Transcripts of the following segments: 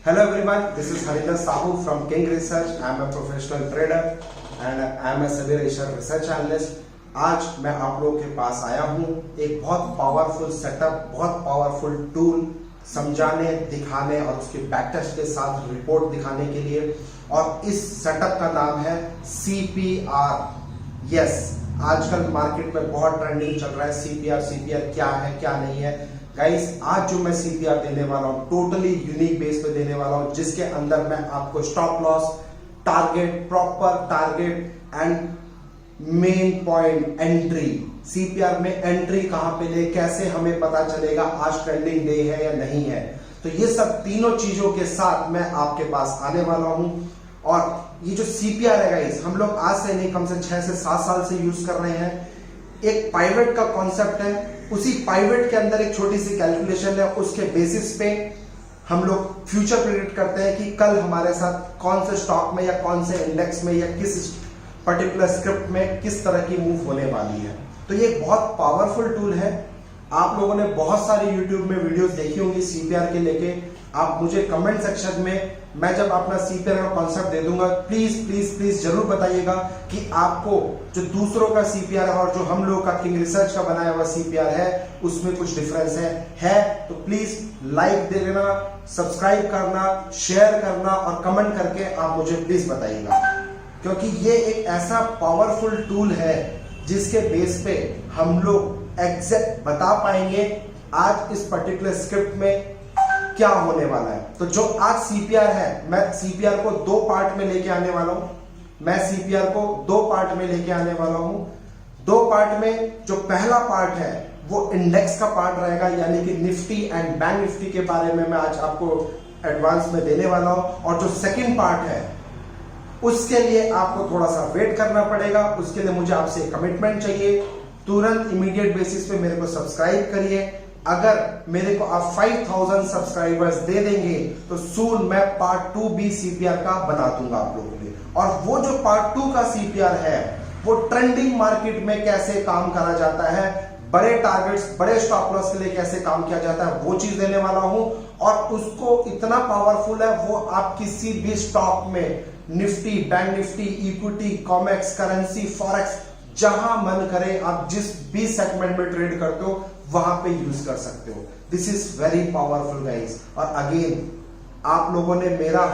Hello everyone, this is Harinder Sahu from King Research. I am a professional trader and I am a Sabir Asia research analyst. आज मैं आप लोगों के पास आया हूँ एक बहुत पावरफुल सेटअप, बहुत पावरफुल टूल समझाने, दिखाने और उसके बैक टेस्ट के साथ रिपोर्ट दिखाने के लिए। और इस सेटअप का नाम है CPR। यस, आजकल मार्केट में बहुत ट्रेंडिंग चल रहा है CPR क्या है क्या नहीं है। गाइस, आज जो मैं CPR देने वाला हूँ टोटली यूनिक बेस पे देने वाला हूँ, जिसके अंदर मैं आपको stop loss, target, proper target and main point entry, CPR में एंट्री कहां पे ले, कैसे हमें पता चलेगा आज ट्रेंडिंग डे है या नहीं है। तो ये सब तीनों चीजों के साथ मैं आपके पास आने वाला हूं। और ये जो CPR है गाइस, हम लोग आज से नहीं कम से 6 से 7 साल से यूज कर रहे हैं। एक पाइवेट का कॉन्सेप्ट है, उसी पाइवेट के अंदर एक छोटी सी कैलकुलेशन है, उसके बेसिस पे हम लोग फ्यूचर प्रेडिक्ट करते हैं कि कल हमारे साथ कौन से स्टॉक में या कौन से इंडेक्स में या किस पर्टिकुलर स्क्रिप्ट में किस तरह की मूव होने वाली है। तो ये एक बहुत पावरफुल टूल है। आप लोगों ने बहुत सारी YouTube में वीडियोस देखी होंगी CPR के लेके। आप मुझे कमेंट सेक्शन में, मैं जब अपना CPR का कॉन्सेप्ट दे दूंगा, प्लीज प्लीज प्लीज जरूर बताइएगा कि आपको जो दूसरों का CPR है और जो हम लोग का किंग रिसर्च का बनाया हुआ CPR है उसमें कुछ डिफरेंस है तो प्लीज लाइक दे देना, सब्सक्राइब करना, शेयर करना और कमेंट करके आप मुझे प्लीज बताइएगा, क्योंकि ये एक ऐसा पावरफुल टूल है जिसके बेस पे हम लोग एग्जैक्ट बता पाएंगे आज इस पर्टिकुलर स्क्रिप्ट में क्या होने वाला है। तो जो आज CPR है, मैं CPR को 2 पार्ट में लेके आने वाला हूं। मैं CPR को 2 पार्ट में लेके आने वाला हूं। 2 पार्ट में जो पहला पार्ट है वो इंडेक्स का पार्ट रहेगा, यानी कि निफ्टी एंड बैंक निफ्टी के बारे में मैं आज आपको एडवांस में देने वाला हूं। और जो सेकेंड पार्ट है उसके लिए आपको थोड़ा सा वेट करना पड़ेगा। उसके लिए मुझे आपसे कमिटमेंट चाहिए। तुरंत इमीडिएट बेसिस पे मेरे को सब्सक्राइब करिए। अगर मेरे को आप 5000 सब्सक्राइबर्स दे देंगे तो सून मैं पार्ट 2 भी CPR का बना दूंगा आप लोगों के लिए। और वो जो पार्ट 2 का CPR है वो ट्रेंडिंग मार्केट में कैसे काम करा जाता है, बड़े टारगेट्स, बड़े स्टॉप लॉस के लिए कैसे काम किया जाता है, वो चीज देने वाला हूं। और उसको इतना पावरफुल है वो आप किसी भी स्टॉक में, Nifty, Bank Nifty, equity, COMEX, currency, forex, जहां मन करे आप जिस भी सेगमेंट में ट्रेड करते हो वहां पे यूज कर सकते हो। This is very powerful guys. और अगेन, आप लोगों ने मेरा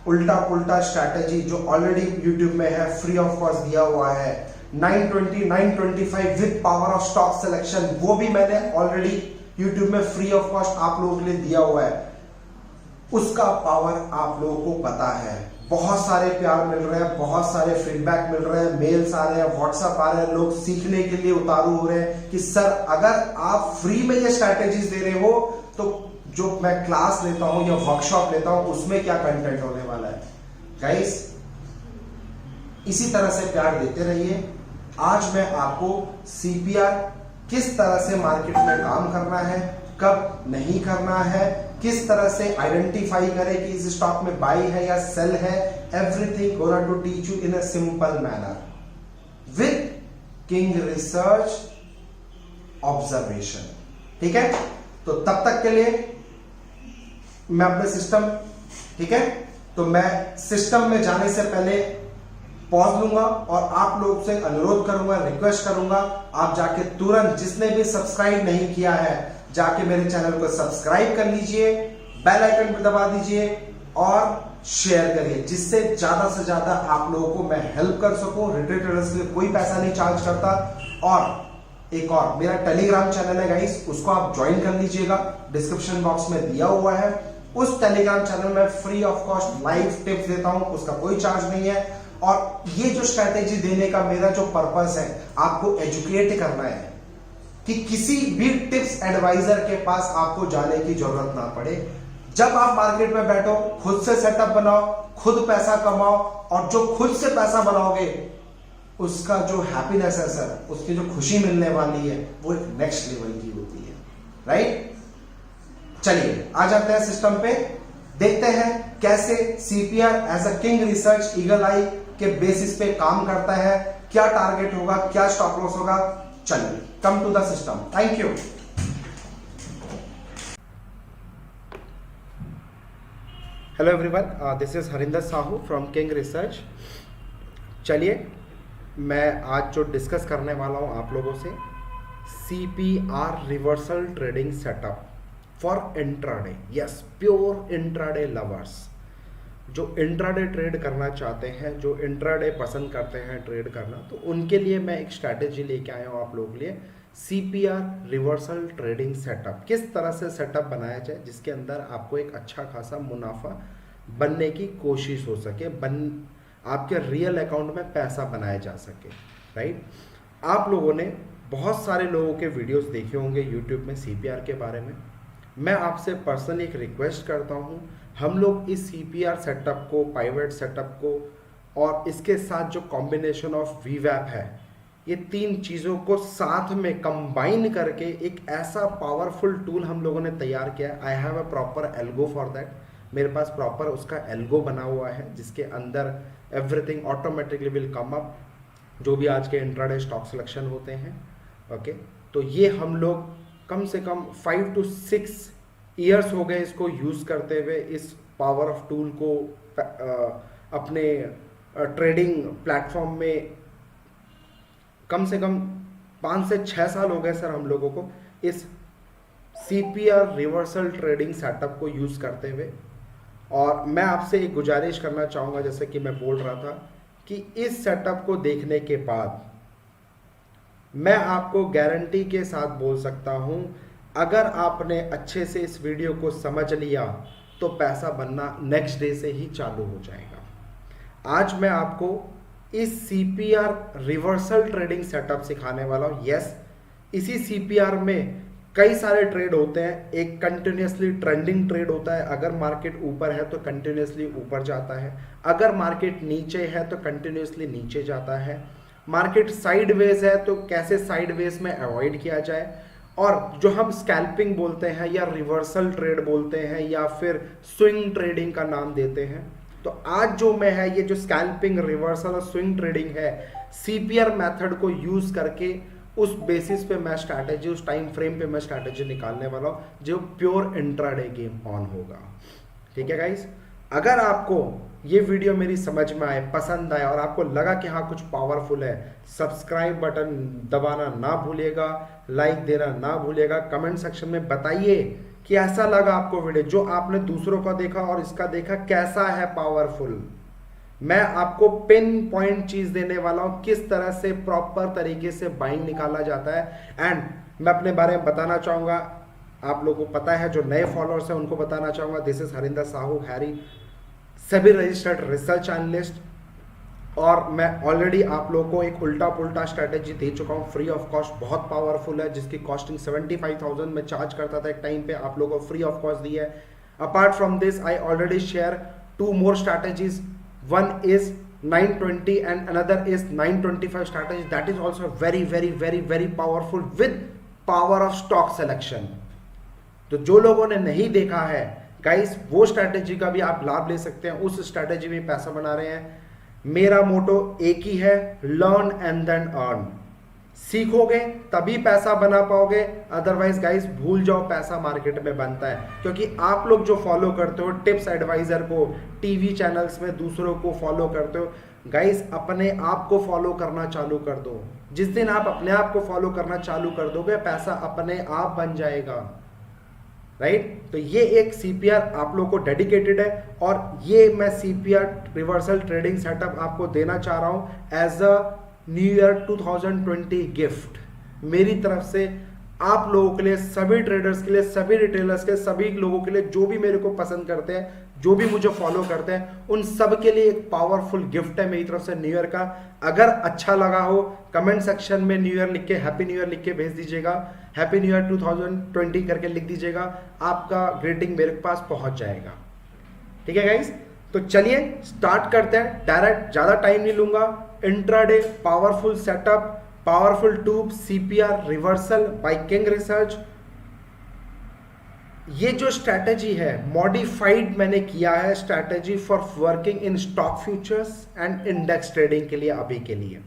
उल्टा पुल्टा स्ट्रैटेजी जो ऑलरेडी YouTube में है, फ्री ऑफ कॉस्ट दिया हुआ है, 920, 925 with power of stock selection, वो भी मैंने ऑलरेडी YouTube में फ्री ऑफ कॉस्ट आप लोगों के लिए दिया हुआ है। उसका पावर आप लोगों को पता है। बहुत सारे प्यार मिल रहे हैं, बहुत सारे फीडबैक मिल रहे हैं, मेल्स आ रहे हैं, व्हाट्सएप आ रहे हैं, लोग सीखने के लिए उतारू हो रहे हैं कि सर अगर आप फ्री में ये स्ट्रैटेजीज दे रहे हो तो जो मैं क्लास लेता हूं या वर्कशॉप लेता हूं उसमें क्या कंटेंट होने वाला है। गाइस, इसी तरह से प्यार देते रहिए। आज मैं आपको CPR किस तरह से मार्केट में काम करना है, कब नहीं करना है, किस तरह से आइडेंटिफाई करें कि इस स्टॉक में बाई है या सेल है, everything gonna to teach you in a simple manner with King Research observation. ठीक है, तो तब तक के लिए मैं अपने सिस्टम, ठीक है, तो मैं सिस्टम में जाने से पहले पॉज लूंगा और आप लोग से अनुरोध करूंगा, रिक्वेस्ट करूंगा, आप जाके तुरंत, जिसने भी सब्सक्राइब नहीं किया है, जाके मेरे चैनल को सब्सक्राइब कर लीजिए, बेल आइकन पर दबा दीजिए और शेयर करिए, जिससे ज्यादा से ज्यादा आप लोगों को मैं हेल्प कर सकूं। रिटेल ट्रेडर्स के लिए कोई पैसा नहीं चार्ज करता। और एक और मेरा टेलीग्राम चैनल है गाइस, उसको आप ज्वाइन कर लीजिएगा, डिस्क्रिप्शन बॉक्स में दिया हुआ है। उस टेलीग्राम चैनल में free of cost live tips देता हूं, उसका कोई चार्ज नहीं है। और ये जो स्ट्रैटेजी देने का मेरा जो पर्पस है, आपको एजुकेट करना है कि किसी भी टिप्स एडवाइजर के पास आपको जाने की जरूरत ना पड़े। जब आप मार्केट में बैठो, खुद से सेटअप बनाओ, खुद पैसा कमाओ, और जो खुद से पैसा बनाओगे उसका जो हैप्पीनेस है सर, उसकी जो खुशी मिलने वाली है वो एक नेक्स्ट लेवल की होती है। राइट, चलिए आ जाते हैं सिस्टम पे, देखते हैं कैसे CPR as a king research eagle I K basis पे काम करता है, क्या टारगेट होगा, क्या स्टॉप लॉस होगा। चलिए, come to the system. Thank you. Hello everyone, this is Harinder Sahu from King Research. चलिए मैं आज जो डिस्कस करने वाला हूँ आप लोगों से CPR reversal trading setup for intraday. Yes, pure intraday lovers जो इंट्राडे ट्रेड करना चाहते हैं, जो इंट्राडे पसंद करते हैं ट्रेड करना, तो उनके लिए मैं एक स्ट्रैटेजी लेके आया हूँ आप लोगों के लिए। CPR रिवर्सल ट्रेडिंग सेटअप किस तरह से सेटअप बनाया जाए जिसके अंदर आपको एक अच्छा खासा मुनाफा बनने की कोशिश हो सके, आपके रियल अकाउंट में पैसा बनाया जा सके। राइट, आप लोगों ने बहुत सारे लोगों के वीडियोस देखे होंगे यूट्यूब में CPR के बारे में। मैं आपसे पर्सनली एक रिक्वेस्ट करता हूं, हम लोग इस CPR सेटअप को, पाइवेट सेटअप को और इसके साथ जो कॉम्बिनेशन ऑफ VWAP है, ये तीन चीज़ों को साथ में कंबाइन करके एक ऐसा पावरफुल टूल हम लोगों ने तैयार किया है। I have a proper algo for that. मेरे पास प्रॉपर उसका एल्गो बना हुआ है जिसके अंदर everything automatically will come up, जो भी आज के इंट्राडे स्टॉक सिलेक्शन होते हैं। ओके, तो ये हम लोग कम से कम 5 to 6 ईयर्स हो गए इसको यूज़ करते हुए, इस पावर ऑफ टूल को अपने ट्रेडिंग प्लेटफॉर्म में। कम से कम 5 से 6 साल हो गए सर हम लोगों को इस CPR रिवर्सल ट्रेडिंग सेटअप को यूज़ करते हुए। और मैं आपसे एक गुजारिश करना चाहूँगा, जैसे कि मैं बोल रहा था कि इस सेटअप को देखने के बाद मैं आपको गारंटी के साथ बोल सकता हूँ, अगर आपने अच्छे से इस वीडियो को समझ लिया तो पैसा बनना नेक्स्ट डे से ही चालू हो जाएगा। आज मैं आपको इस CPR रिवर्सल ट्रेडिंग सेटअप सिखाने वाला हूँ। यस, इसी CPR में कई सारे ट्रेड होते हैं। एक कंटिन्यूसली ट्रेंडिंग ट्रेड होता है, अगर मार्केट ऊपर है तो कंटिन्यूसली ऊपर जाता है, अगर मार्केट नीचे है तो कंटिन्यूसली नीचे जाता है, मार्केट साइडवेज है तो कैसे साइडवेज में अवॉइड किया जाए, और जो हम स्कैल्पिंग बोलते हैं या रिवर्सल ट्रेड बोलते हैं या फिर स्विंग ट्रेडिंग का नाम देते हैं। तो आज जो मैं है ये जो स्कैल्पिंग, रिवर्सल और स्विंग ट्रेडिंग है, CPR मेथड को यूज करके उस बेसिस पे मैं स्ट्रैटेजी, उस टाइम फ्रेम पे मैं स्ट्रैटेजी निकालने वाला हूँ जो प्योर इंट्राडे गेम ऑन होगा। ठीक है गाइस, अगर आपको ये वीडियो मेरी समझ में आए, पसंद आए और आपको लगा कि हाँ कुछ पावरफुल है, सब्सक्राइब बटन दबाना ना भूलिएगा, लाइक देना ना भूलिएगा, कमेंट सेक्शन में बताइए कि ऐसा लगा आपको वीडियो, जो आपने दूसरों का देखा और इसका देखा कैसा है पावरफुल। मैं आपको पिन पॉइंट चीज देने वाला हूं, किस तरह से प्रॉपर तरीके से बाइंग निकाला जाता है। एंड मैं अपने बारे में बताना चाहूंगा, आप लोगों को पता है, जो नए फॉलोअर्स हैं उनको बताना चाहूंगा, this is Harinder Sahu Harry, सभी रजिस्टर्ड रिसर्च एनालिस्ट। और मैं ऑलरेडी आप लोगों को एक उल्टा पुल्टा स्ट्रैटेजी दे चुका हूँ, फ्री ऑफ कॉस्ट, बहुत पावरफुल है, जिसकी कॉस्टिंग 75,000 में चार्ज करता था एक टाइम पे, आप लोगों को फ्री ऑफ कॉस्ट दी है। Apart from this I already share 2 more strategies, one is 920 and another is 925 strategy, that is also very powerful with power of stock selection। तो जो लोगों ने नहीं देखा है गाइस, वो स्ट्रैटेजी का भी आप लाभ ले सकते हैं, उस स्ट्रैटेजी में पैसा बना रहे हैं। मेरा मोटो एक ही है, लर्न एंड देन अर्न। सीखोगे तभी पैसा बना पाओगे, अदरवाइज गाइस भूल जाओ पैसा मार्केट में बनता है। क्योंकि आप लोग जो फॉलो करते हो टिप्स एडवाइजर को, टीवी चैनल्स में दूसरों को फॉलो करते हो, गाइस अपने आप को फॉलो करना चालू कर दो। जिस दिन आप अपने आप को फॉलो करना चालू कर दोगे, पैसा अपने आप बन जाएगा। राइट, तो ये एक CPR आप लोग को डेडिकेटेड है, और ये मैं CPR रिवर्सल ट्रेडिंग सेटअप आपको देना चाह रहा हूं as a new year 2020 gift मेरी तरफ से आप लोगों के लिए, सभी ट्रेडर्स के लिए, सभी रिटेलर्स के, सभी लोगों के लिए जो भी मेरे को पसंद करते हैं, जो भी मुझे फॉलो करते हैं, उन सब के लिए एक पावरफुल गिफ्ट है मेरी तरफ से न्यू ईयर का। अगर अच्छा लगा हो, कमेंट सेक्शन में न्यू ईयर लिख के, हैप्पी न्यू ईयर लिख के भेज दीजिएगा, हैप्पी न्यू ईयर 2020 करके लिख दीजिएगा, आपका ग्रीटिंग मेरे पास पहुंच जाएगा। ठीक है गाइस, तो चलिए स्टार्ट करते हैं डायरेक्ट, ज्यादा टाइम नहीं लूंगा। Intraday powerful setup, powerful tube, CPR reversal by King Research. ये जो स्ट्रैटेजी है मॉडिफाइड मैंने किया है, strategy for working in stock futures and index trading के लिए, अभी के लिए।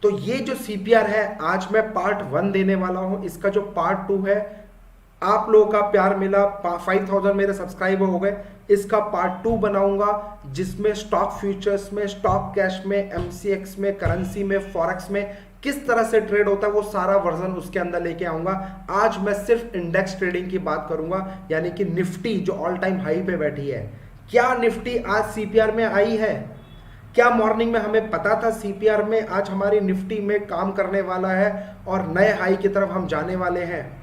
तो ये जो CPR है आज मैं पार्ट 1 देने वाला हूं, इसका जो पार्ट 2 है आप लोगों का प्यार मिला, 5000 मेरे सब्सक्राइबर हो गए। इसका पार्ट 2 बनाऊंगा जिसमें स्टॉक फ्यूचर्स में, स्टॉक कैश में, एमसीएक्स में, करेंसी में, फॉरेक्स में किस तरह से ट्रेड होता है वो सारा वर्जन उसके अंदर लेके आऊंगा। आज मैं सिर्फ इंडेक्स ट्रेडिंग की बात करूंगा, यानी कि निफ्टी जो ऑल टाइम हाई पे बैठी है, क्या निफ्टी आज सीपीआर में आई है? क्या मॉर्निंग में हमें पता था सीपीआर में आज हमारी निफ्टी में काम करने वाला है और नए हाई की तरफ हम जाने वाले हैं?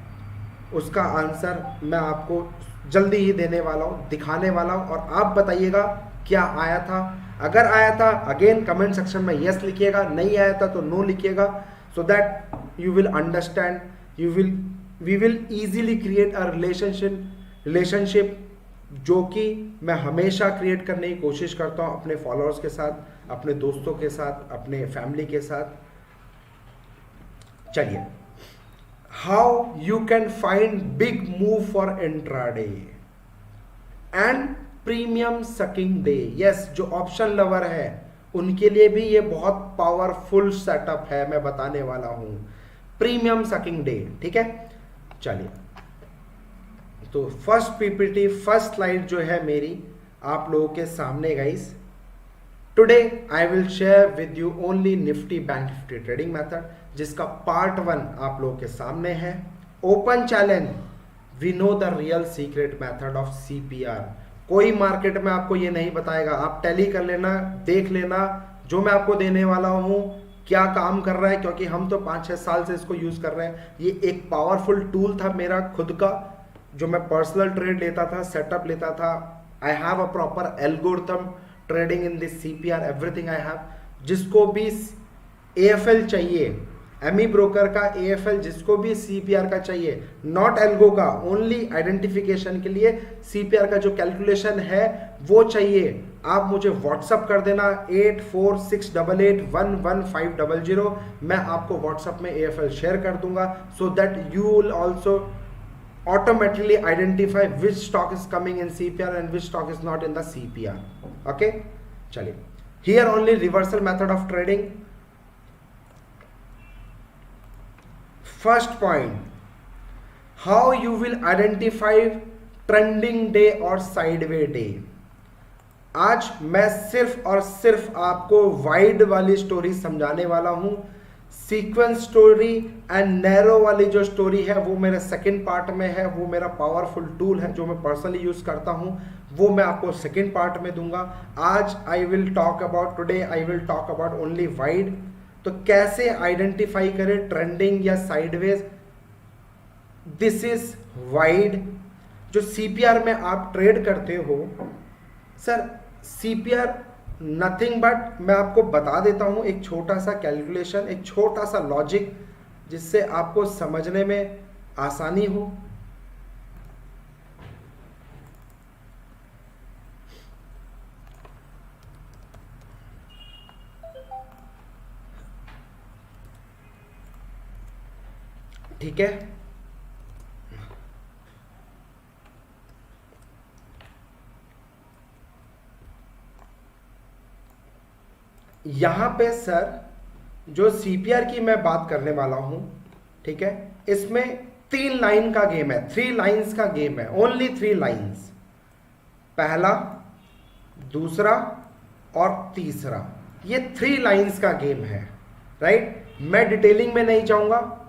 उसका आंसर मैं आपको जल्दी ही देने वाला हूं, दिखाने वाला हूं, और आप बताइएगा क्या आया था। अगर आया था अगेन कमेंट सेक्शन में यस लिखिएगा, नहीं आया था तो नो लिखिएगा, so that you will understand, we will easily create a relationship जो कि मैं हमेशा क्रिएट करने की कोशिश करता हूं अपने फॉलोअर्स के साथ, अपने दोस्तों के साथ, अपने फैमिली के साथ। चलिए, how you can find big move for intraday and premium sucking day. Yes, जो ऑप्शन लवर है उनके लिए भी ये बहुत पावरफुल सेटअप है, मैं बताने वाला हूं, प्रीमियम सकिंग डे। ठीक है, चलिए, तो फर्स्ट पीपीटी, फर्स्ट स्लाइड जो है मेरी आप लोगों के सामने guys. Today I will share with you only Nifty Bank Nifty trading method, जिसका पार्ट 1 आप लोगों के सामने है। Open challenge, we know the real secret method of CPR. कोई मार्केट में आपको ये नहीं बताएगा, आप टैली कर लेना, देख लेना जो मैं आपको देने वाला हूं क्या काम कर रहा है, क्योंकि हम तो 5-6 साल से इसको यूज कर रहे हैं। ये एक पावरफुल टूल था मेरा खुद का, जो मैं पर्सनल ट्रेड लेता था, सेटअप लेता था। I have a proper algorithm trading in this CPR, everything I have. जिसको भी एएफएल चाहिए, एमई ब्रोकर का एएफएल, जिसको भी सीपीआर का चाहिए, नॉट एल्गो का, ओनली आइडेंटिफिकेशन के लिए सीपीआर का जो कैलकुलेशन है वो चाहिए, आप मुझे व्हाट्सअप कर देना 8468811500। मैं आपको व्हाट्सअप में एएफएल शेयर कर दूंगा, सो that you will also automatically identify which stock is coming in CPR and which stock is not in the CPR. Okay, चलिए, here only reversal method of trading. First point, how you will identify trending day or sideways day. आज मैं सिर्फ और सिर्फ आपको wide वाली story समझाने वाला हूं। सीक्वेंस स्टोरी एंड नैरो वाली जो स्टोरी है वो मेरे सेकंड पार्ट में है, वो मेरा पावरफुल टूल है जो मैं पर्सनली यूज करता हूं, वो मैं आपको सेकंड पार्ट में दूंगा। आज I will talk about, today I will talk about only wide. तो कैसे आइडेंटिफाई करें ट्रेंडिंग या साइडवेज, दिस इज वाइड। जो सीपीआर में आप ट्रेड करते हो, सर सीपीआर नथिंग बट, मैं आपको बता देता हूं एक छोटा सा कैलकुलेशन, एक छोटा सा लॉजिक, जिससे आपको समझने में आसानी हो। ठीक है, यहां पे सर जो सीपीआर की मैं बात करने वाला हूं, ठीक है, इसमें 3 लाइन का गेम है, 3 लाइंस का गेम है, ओनली 3 लाइंस, पहला, दूसरा और तीसरा, ये 3 लाइंस का गेम है, राइट। मैं डिटेलिंग में नहीं जाऊंगा,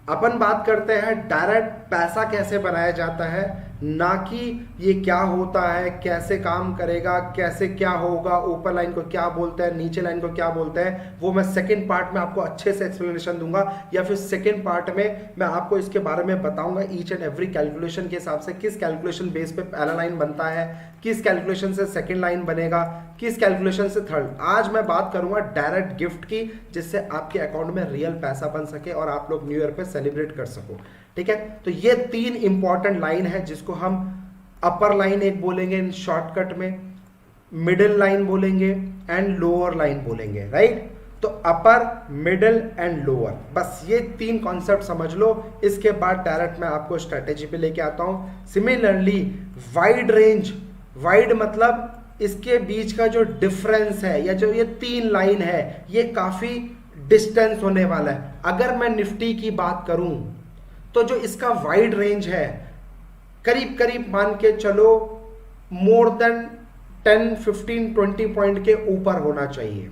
अपन बात करते हैं डायरेक्ट पैसा कैसे बनाया जाता है, ना कि ये क्या होता है, कैसे काम करेगा, कैसे क्या होगा, ऊपर लाइन को क्या बोलते हैं, नीचे लाइन को क्या बोलते हैं, वो मैं सेकंड पार्ट में आपको अच्छे से एक्सप्लेनेशन दूंगा, या फिर सेकंड पार्ट में मैं आपको इसके बारे में बताऊंगा ईच एंड एवरी कैलकुलेशन के हिसाब से, किस कैलकुलेशन बेस पे पहला लाइन बनता है, किस कैलकुलेशन से सेकेंड लाइन बनेगा, किस कैलकुलेशन से थर्ड। आज मैं बात करूंगा डायरेक्ट गिफ्ट की, जिससे आपके अकाउंट में रियल पैसा बन सके और आप लोग न्यू ईयर पे सेलिब्रेट कर सको। ठीक है, तो ये 3 इंपॉर्टेंट लाइन है, जिसको हम अपर लाइन एक बोलेंगे इन शॉर्टकट में, मिडिल लाइन बोलेंगे एंड लोअर लाइन बोलेंगे, राइट। तो अपर, मिडिल एंड लोअर, बस ये 3 कॉन्सेप्ट समझ लो। इसके बाद डायरेक्ट मैं आपको स्ट्रेटेजी पे लेके आता हूं। सिमिलरली वाइड रेंज, वाइड मतलब इसके बीच का जो डिफरेंस है, या जो ये 3 लाइन है, ये काफी डिस्टेंस होने वाला है। अगर मैं निफ्टी की बात करूं तो जो इसका वाइड रेंज है करीब करीब मान के चलो मोर देन 10, 15, 20 पॉइंट के ऊपर होना चाहिए,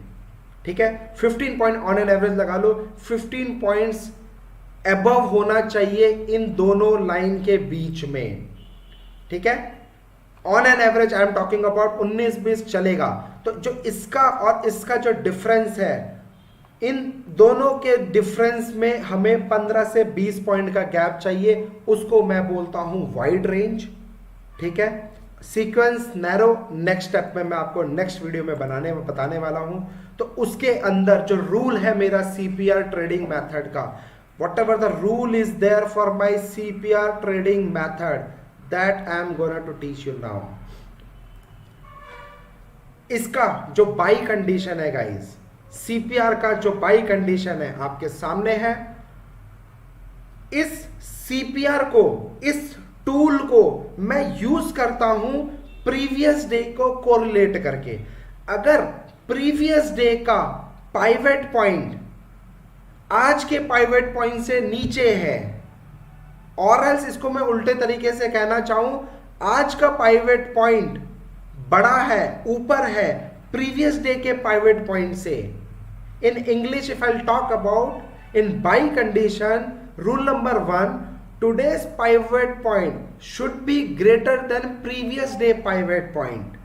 ठीक है। 15 पॉइंट ऑन एन एवरेज लगा लो, 15 पॉइंट्स अबव होना चाहिए इन दोनों लाइन के बीच में, ठीक है। On an average I am talking about 19-20 चलेगा। तो जो इसका और इसका जो डिफरेंस है, इन दोनों के डिफरेंस में हमें 15 से 20 पॉइंट का गैप चाहिए, उसको मैं बोलता हूं वाइड रेंज, ठीक है। सीक्वेंस नैरो नेक्स्ट स्टेप में मैं आपको नेक्स्ट वीडियो में बताने वाला हूं। तो उसके अंदर जो रूल है मेरा सीपीआर ट्रेडिंग मेथड का, whatever the rule is there for my CPR trading method, that I am gonna to teach you now. इसका जो बाई कंडीशन है गाइस, CPR का जो बाई कंडीशन है आपके सामने है। इस CPR को, इस टूल को मैं यूज करता हूं प्रीवियस डे को कोरिलेट करके। अगर प्रीवियस डे का पाइवेट पॉइंट आज के पाइवेट पॉइंट से नीचे है, और एल्स इसको मैं उल्टे तरीके से कहना चाहूं, आज का पाइवेट पॉइंट बड़ा है, ऊपर है प्रीवियस डे के पाइवेट पॉइंट से। In English if I talk about in by condition, rule number 1, today's pivot point should be greater than previous day pivot point.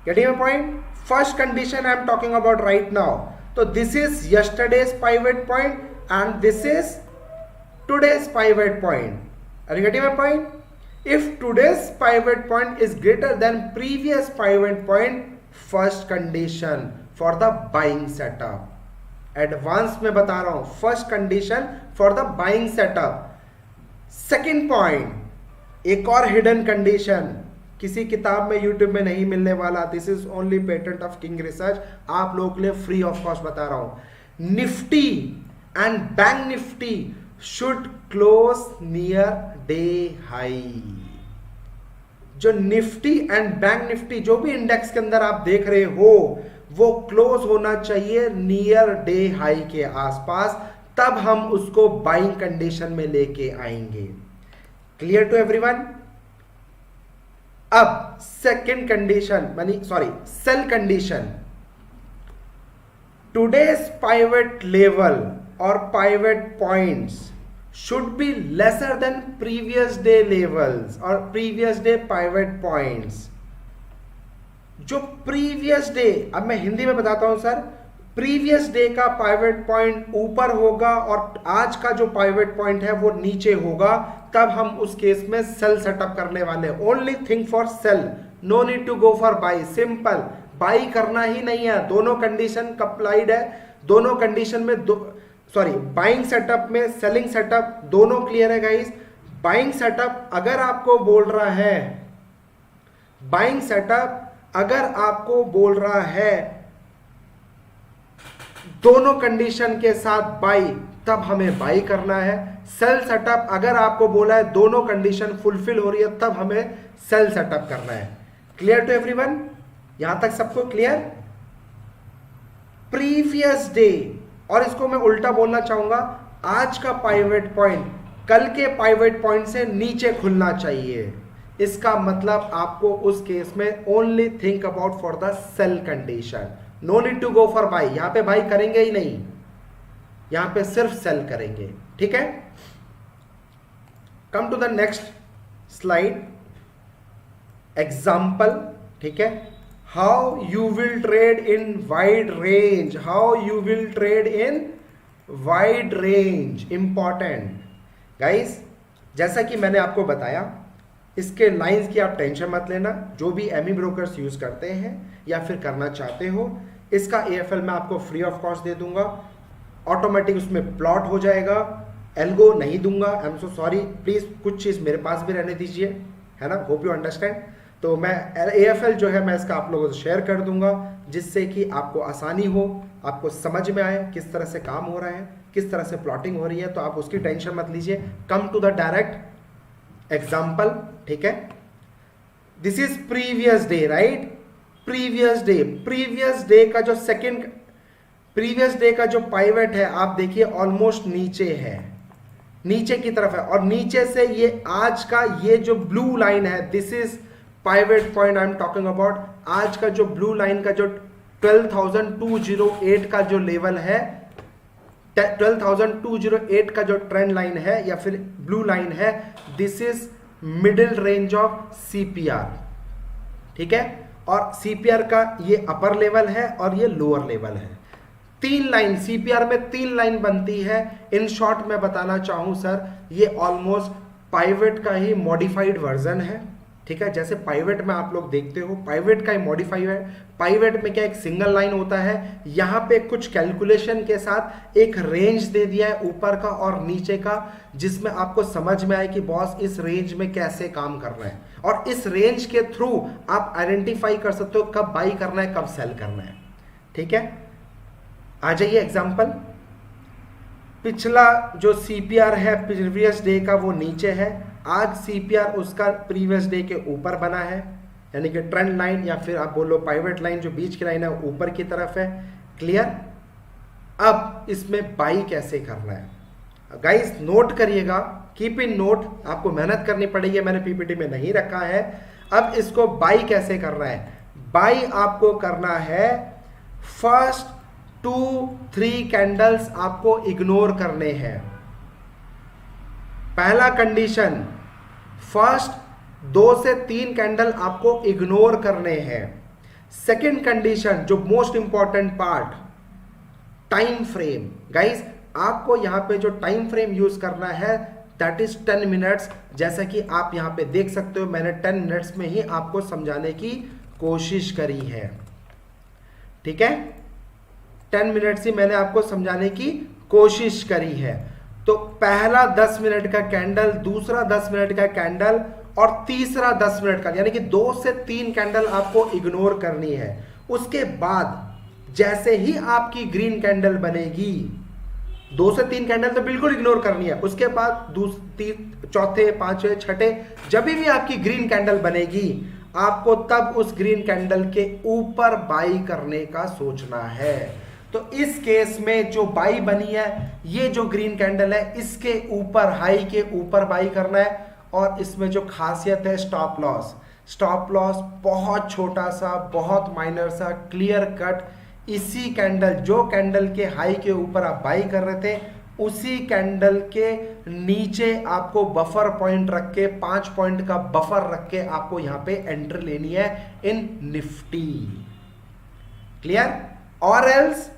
Getting my point? First condition I am talking about right now. So this is yesterday's pivot point and this is today's pivot point. Are you getting my point? If today's pivot point is greater than previous pivot point, first condition for the buying setup. Advance में बता रहा हूं, first condition for the buying setup. Second point, एक और hidden condition, किसी किताब में YouTube में नहीं मिलने वाला, this is only patent of king research, आप लोगों के लिए फ्री ऑफ कॉस्ट बता रहा हूं। Nifty and bank Nifty should close near day high. जो निफ्टी एंड बैंक निफ्टी जो भी इंडेक्स के अंदर आप देख रहे हो, वो क्लोज होना चाहिए नियर डे हाई के आसपास, तब हम उसको बाइंग कंडीशन में लेके आएंगे। Clear to everyone? अब सेकंड कंडीशन मानी सेल कंडीशन, टुडेज पाइवेट लेवल और pivot points should be lesser than previous day levels or previous day pivot points. जो प्रीवियस डे, अब मैं हिंदी में बताता हूं सर, प्रीवियस डे का पाइवेट पॉइंट ऊपर होगा और आज का जो पाइवेट पॉइंट है वो नीचे होगा, तब हम उस केस में सेल सेटअप करने वाले। Only thing for sell, no need to go for buy. Simple, buy करना ही नहीं है, दोनों कंडीशन अप्लाइड है, दोनों कंडीशन में बाइंग सेटअप में सेलिंग सेटअप दोनों क्लियर है गाइस। बाइंग सेटअप अगर आपको बोल रहा है, बाइंग सेटअप अगर आपको बोल रहा है दोनों कंडीशन के साथ बाई, तब हमें बाई करना है। सेल सेटअप अगर आपको बोला है दोनों कंडीशन फुलफिल हो रही है, तब हमें सेल सेटअप करना है। Clear to everyone? यहां तक सबको क्लियर? प्रीवियस डे, और इसको मैं उल्टा बोलना चाहूंगा, आज का पाइवेट पॉइंट कल के पाइवेट पॉइंट से नीचे खुलना चाहिए। इसका मतलब आपको उस केस में only think about for the sell condition, no need to go for buy. यहां पे बाई करेंगे ही नहीं, यहां पे सिर्फ सेल करेंगे, ठीक है। Come to the next slide, example, ठीक है। How you will trade in wide range, how you will trade in wide range, important guys. जैसा कि मैंने आपको बताया, इसके लाइंस की आप टेंशन मत लेना, जो भी एमी ब्रोकर्स यूज करते हैं या फिर करना चाहते हो, इसका एएफएल मैं आपको फ्री ऑफ कॉस्ट दे दूंगा, ऑटोमेटिक उसमें प्लॉट हो जाएगा, एल्गो नहीं दूंगा, I am so sorry, please कुछ चीज मेरे पास भी रहने दीजिए, है ना, होप यू अंडरस्टैंड। तो मैं एएफएल जो है मैं इसका आप लोगों से शेयर कर दूंगा, जिससे कि आपको आसानी हो, आपको समझ में आए किस तरह से काम हो रहा है, किस तरह से प्लॉटिंग हो रही है, तो आप उसकी टेंशन मत लीजिए। Come to the direct example, ठीक है। This is previous day, right, previous day का जो सेकंड, प्रीवियस डे का जो पाइवेट है आप देखिए ऑलमोस्ट नीचे है, नीचे की तरफ है, और नीचे से ये आज का ये जो ब्लू लाइन है, this is pivot point I am talking about. आज का जो ब्लू लाइन का जो 12,208 का जो लेवल है, 12,208 का जो ट्रेंड लाइन है या फिर ब्लू लाइन है, this is middle range of CPR, ठीक है। और सीपीआर का ये अपर लेवल है और ये लोअर लेवल है। 3 लाइन सीपीआर में 3 लाइन बनती है। इन शॉर्ट मैं बताना चाहूं सर, ये ऑलमोस्ट पाइवेट का ही मॉडिफाइड वर्जन है, ठीक है। जैसे पाइवेट में आप लोग देखते हो, पाइवेट का ही मॉडिफाइड है। पाइवेट में क्या एक सिंगल लाइन होता है, यहाँ पे कुछ कैलकुलेशन के साथ एक रेंज दे दिया है ऊपर का और नीचे का, जिसमें आपको समझ में आए कि बॉस इस रेंज में कैसे काम कर रहे हैं, और इस रेंज के थ्रू आप आइडेंटिफाई कर सकते हो कब बाई करना है, कब सेल करना है, ठीक है। आ जाइए एग्जांपल। पिछला जो सीपीआर है प्रीवियस डे का वो नीचे है, आज सीपीआर उसका प्रीवियस डे के ऊपर बना है, यानी कि ट्रेंड लाइन या फिर आप बोलो पाइवेट लाइन जो बीच की लाइन है ऊपर की तरफ है। क्लियर। अब इसमें बाई कैसे करना है गाइस, नोट करिएगा, कीप इन नोट, आपको मेहनत करनी पड़ेगी, मैंने पीपीटी में नहीं रखा है। अब इसको बाई कैसे करना है, बाई आपको करना है फर्स्ट 2-3 कैंडल्स आपको इग्नोर करने हैं। पहला कंडीशन, फर्स्ट 2 से 3 कैंडल आपको इग्नोर करने हैं। सेकंड कंडीशन, जो most important part, time frame. Guys आपको यहां पे जो टाइम फ्रेम यूज करना है दैट इज 10 मिनट्स। जैसा कि आप यहां पे देख सकते हो, मैंने 10 मिनट्स में ही आपको समझाने की कोशिश करी है, ठीक है। 10 मिनट्स ही मैंने आपको समझाने की कोशिश करी है। तो पहला 10 मिनट का कैंडल, दूसरा 10 मिनट का कैंडल और तीसरा 10 मिनट का, यानी कि 2 से 3 कैंडल आपको इग्नोर करनी है। उसके बाद जैसे ही आपकी ग्रीन कैंडल बनेगी, 2 से 3 कैंडल तो बिल्कुल इग्नोर करनी है। उसके बाद चौथे, पांचवे, छठे, जब भी आपकी ग्रीन कैंडल बनेगी, आपको तब उस ग्रीन कैंडल के ऊपर बाई करने का सोचना है। तो इस केस में जो बाई बनी है, ये जो ग्रीन कैंडल है, इसके ऊपर, हाई के ऊपर बाई करना है। और इसमें जो खासियत है स्टॉप लॉस, स्टॉप लॉस बहुत छोटा सा, बहुत माइनर सा, क्लियर कट, इसी कैंडल, जो कैंडल के हाई के ऊपर आप बाई कर रहे थे, उसी कैंडल के नीचे आपको बफर पॉइंट रख के, 5 पॉइंट का बफर रख के आपको यहां पे एंट्री लेनी है इन निफ्टी। क्लियर। और एल्स